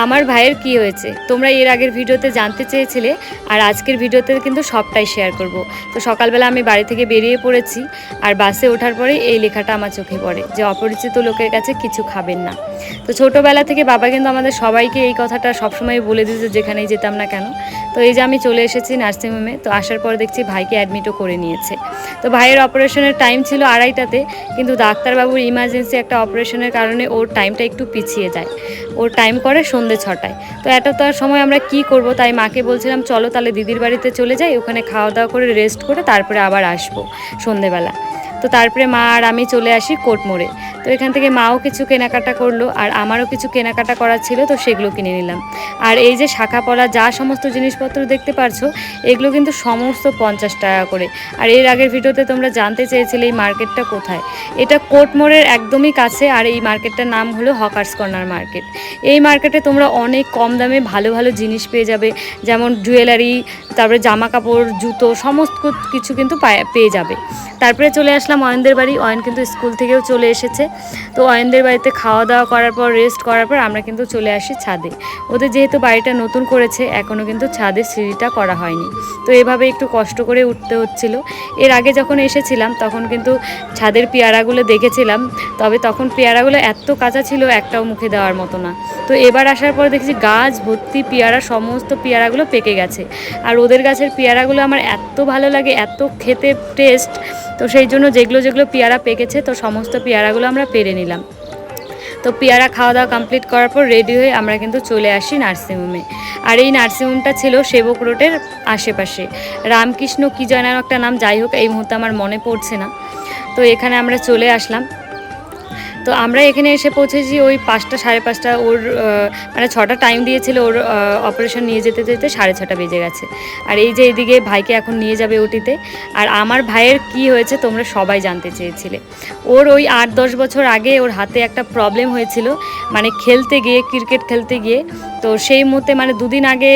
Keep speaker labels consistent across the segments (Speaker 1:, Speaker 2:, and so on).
Speaker 1: আমার ভাইয়ের কি হয়েছে তোমরা এর আগের ভিডিওতে জানতে চেয়েছিলে, আর আজকের ভিডিওতে কিন্তু সবটাই শেয়ার করব। তো সকালবেলা আমি বাড়ি থেকে বেরিয়ে পড়েছি, আর বাসে ওঠার পরেই এই লেখাটা আমার চোখে পড়ে যে অপরিচিত লোকের কাছে কিছু খাবেন না। তো ছোটোবেলা থেকে বাবা কিন্তু আমাদের সবাইকে এই কথাটা সবসময় বলে দিয়েছে যেখানেই যেতাম না কেন। তো এই যে আমি চলে এসেছি নার্সিংহোমে, তো আসার পর দেখছি ভাইকে অ্যাডমিটও করে নিয়েছে। তো ভাইয়ের অপারেশনের টাইম ছিল 2:30টাতে, কিন্তু ডাক্তারবাবুর ইমার্জেন্সি একটা অপারেশনের কারণে ওর টাইমটা একটু পিছিয়ে যায়। ওর টাইম করে সন্ধ্যে 6টায়। তো এতটার সময় আমরা কি করব, তাই মাকে বলছিলাম চলো তাহলে দিদির বাড়িতে চলে যাই, ওখানে খাওয়া দাওয়া করে রেস্ট করে তারপরে আবার আসবো সন্ধেবেলা। তো তারপরে মা আর আমি চলে আসি কোর্ট মোড়ে। তো এখান থেকে মাও কিছু কেনাকাটা করলো, আর আমারও কিছু কেনাকাটা করার ছিল, তো সেগুলো কিনে নিলাম। আর এই যে শাখা পলা যা সমস্ত জিনিসপত্র দেখতে পারছো, এগুলো কিন্তু সমস্ত 50 টাকা করে। আর এর আগের ভিডিওতে তোমরা জানতে চেয়েছিলে এই মার্কেটটা কোথায়। এটা কোর্ট মোড়ের একদমই কাছে, আর এই মার্কেটটার নাম হলো হকার্স কর্নার মার্কেট। এই মার্কেটে তোমরা অনেক কম দামে ভালো ভালো জিনিস পেয়ে যাবে, যেমন জুয়েলারি, তারপরে জামা কাপড়, জুতো, সমস্ত কিছু কিন্তু পেয়ে যাবে। তারপরে চলে আসলাম অয়নদের বাড়ি। অয়ন কিন্তু স্কুল থেকেও চলে এসেছে। তো অয়নদের বাড়িতে খাওয়া দাওয়া করার পর রেস্ট করার পর আমরা কিন্তু চলে আসি ছাদে। ওদের যেহেতু বাড়িটা নতুন করেছে, এখনও কিন্তু ছাদের সিঁড়িটা করা হয়নি, তো এভাবে একটু কষ্ট করে উঠতে হচ্ছিল। এর আগে যখন এসেছিলাম তখন কিন্তু ছাদের পেয়ারাগুলো দেখেছিলাম, তবে তখন পেয়ারাগুলো এত কাঁচা ছিল একটাও মুখে দেওয়ার মতো না। তো এবার আসার পর দেখছি গাছ ভর্তি পেয়ারা, সমস্ত পেয়ারাগুলো পেকে গেছে। আর ওদের গাছের পেয়ারাগুলো আমার এত ভালো লাগে, এত খেতে টেস্ট। তো সেই জন্য যেগুলো যেগুলো পেয়ারা পেকেছে, তো সমস্ত পেয়ারাগুলো আমরা পেরে নিলাম। তো পেয়ারা খাওয়া দাওয়া কমপ্লিট করার পর রেডি হয়ে আমরা কিন্তু চলে আসি নার্সিংহোমে। আর এই নার্সিংহোমটা ছিল সেবক রোডের আশেপাশে, রামকৃষ্ণ কী যেন একটা নাম, যাই হোক এই মুহূর্তে আমার মনে পড়ছে না। তো এখানে আমরা চলে আসলাম। তো আমরা এখানে এসে পৌঁছেছি ওই 5টা 5:30। ওর মানে 6টা টাইম দিয়েছিল, ওর অপারেশন নিয়ে যেতে যেতে 6:30 বেজে গেছে। আর এই যে এইদিকে ভাইকে এখন নিয়ে যাবে ওটিতে। আর আমার ভাইয়ের কি হয়েছে তোমরা সবাই জানতে চেয়েছিলে। ওর ওই 8-10 বছর আগে ওর হাতে একটা প্রবলেম হয়েছিল, মানে খেলতে গিয়ে, ক্রিকেট খেলতে গিয়ে। তো সেই মুহূর্তে মানে 2 দিন আগে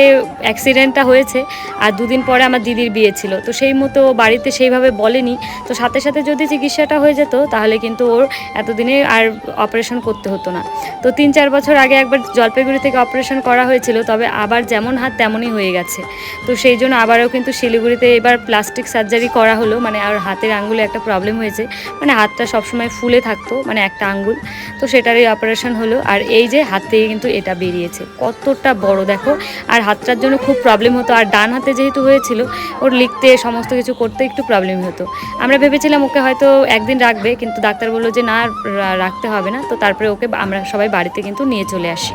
Speaker 1: অ্যাক্সিডেন্টটা হয়েছে, আর 2 দিন পরে আমার দিদির বিয়ে ছিল। তো সেই মুহূর্তে ও বাড়িতে সেইভাবে বলেনি, তো সাথে সাথে যদি চিকিৎসাটা হয়ে যেত তাহলে কিন্তু ওর এতদিনে আর অপারেশন করতে হতো না। তো 3-4 বছর আগে একবার জলপাইগুড়ি থেকে অপারেশন করা হয়েছিল, তবে আবার যেমন হাত তেমনই হয়ে গেছে। তো সেই জন্য আবারও কিন্তু শিলিগুড়িতে এবার প্লাস্টিক সার্জারি করা হলো, মানে আর হাতের আঙ্গুলে একটা প্রবলেম হয়েছে, মানে হাতটা সবসময় ফুলে থাকতো, মানে একটা আঙ্গুল। তো সেটারই অপারেশন হলো। আর এই যে হাত থেকে কিন্তু এটা বেরিয়েছে, কতটা বড় দেখো। আর হাতটার জন্য খুব প্রবলেম হতো, আর ডান হাতে যেহেতু হয়েছিল ওর লিখতে সমস্ত কিছু করতে একটু প্রবলেম হতো। আমরা ভেবেছিলাম ওকে হয়তো একদিন রাখবে, কিন্তু ডাক্তার বললো যে না রাখতে হবে না। তো তারপরে ওকে আমরা সবাই বাড়িতে কিন্তু নিয়ে চলে আসি।